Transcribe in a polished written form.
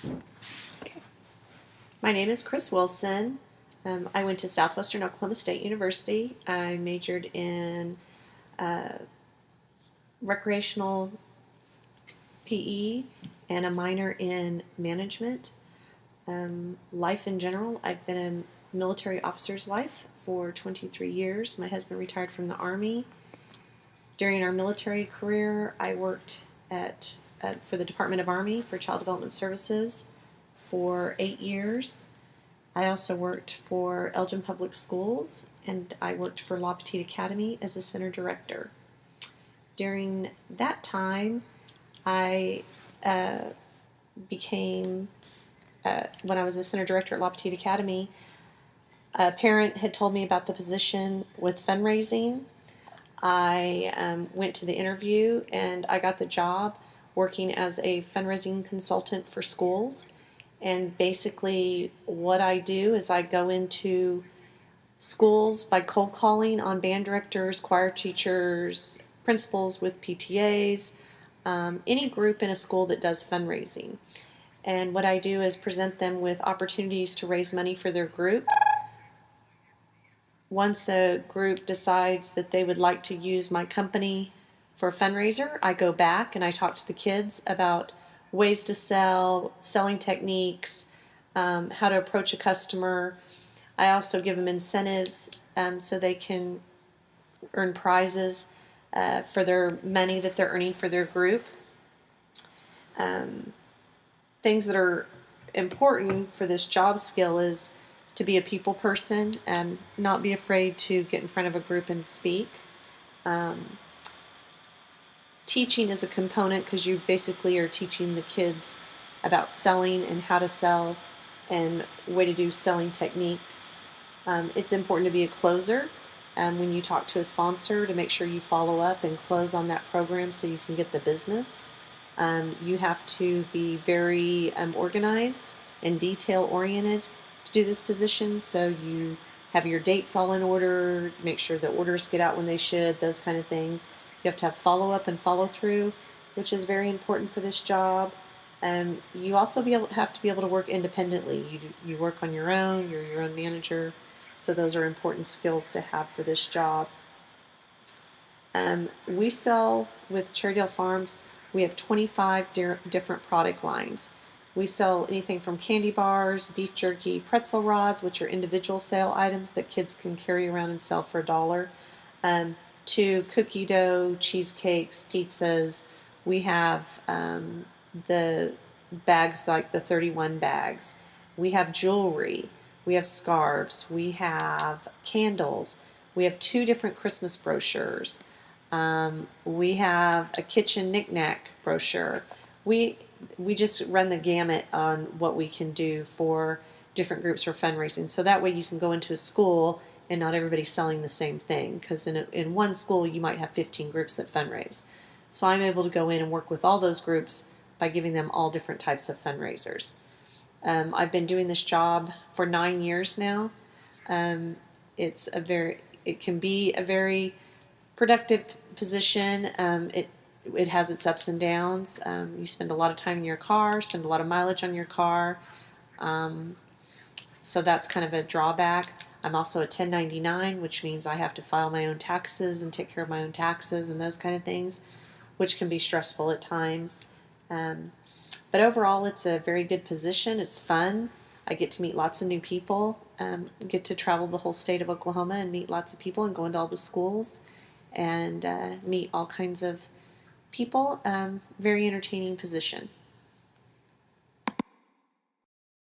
Okay. My name is Chris Wilson. I went to Southwestern Oklahoma State University. I majored in recreational PE and a minor in management. Life in general, I've been a military officer's wife for 23 years. My husband retired from the Army. During our military career, I worked for the Department of Army for Child Development Services for 8 years. I also worked for Elgin Public Schools, and I worked for La Petite Academy as a center director. During that time, I became, when I was a center director at La Petite Academy, a parent had told me about the position with fundraising. I went to the interview and I got the job working as a fundraising consultant for schools. And basically what I do is I go into schools by cold calling on band directors, choir teachers, principals with PTAs, any group in a school that does fundraising. And what I do is present them with opportunities to raise money for their group. Once a group decides that they would like to use my company for a fundraiser, I go back and I talk to the kids about ways to sell, selling techniques, how to approach a customer. I also give them incentives so they can earn prizes for their money that they're earning for their group. Things that are important for this job skill is to be a people person and not be afraid to get in front of a group and speak. Teaching is a component because you basically are teaching the kids about selling and how to sell and way to do selling techniques. It's important to be a closer when you talk to a sponsor to make sure you follow up and close on that program so you can get the business. You have to be very organized and detail oriented to do this position, so you have your dates all in order, make sure the orders get out when they should, those kind of things. You have to have follow-up and follow-through, which is very important for this job. You also have to be able to work independently. You work on your own, you're your own manager, so those are important skills to have for this job. We sell with Cherrydale Farms, we have 25 different product lines. We sell anything from candy bars, beef jerky, pretzel rods, which are individual sale items that kids can carry around and sell for $1, to cookie dough, cheesecakes, pizzas. We have the bags like the 31 bags. We have jewelry. We have scarves. We have candles. We have 2 different Christmas brochures. We have a kitchen knick-knack brochure. We just run the gamut on what we can do for different groups for fundraising. So that way you can go into a school and not everybody's selling the same thing, because in one school you might have 15 groups that fundraise. So I'm able to go in and work with all those groups by giving them all different types of fundraisers. I've been doing this job for 9 years now. It can be a very productive position. It has its ups and downs. You spend a lot of time in your car, spend a lot of mileage on your car. So that's kind of a drawback. I'm also a 1099, which means I have to file my own taxes and take care of my own taxes and those kind of things, which can be stressful at times. But overall, it's a very good position. It's fun. I get to meet lots of new people, get to travel the whole state of Oklahoma and meet lots of people and go into all the schools and meet all kinds of people. Very entertaining position.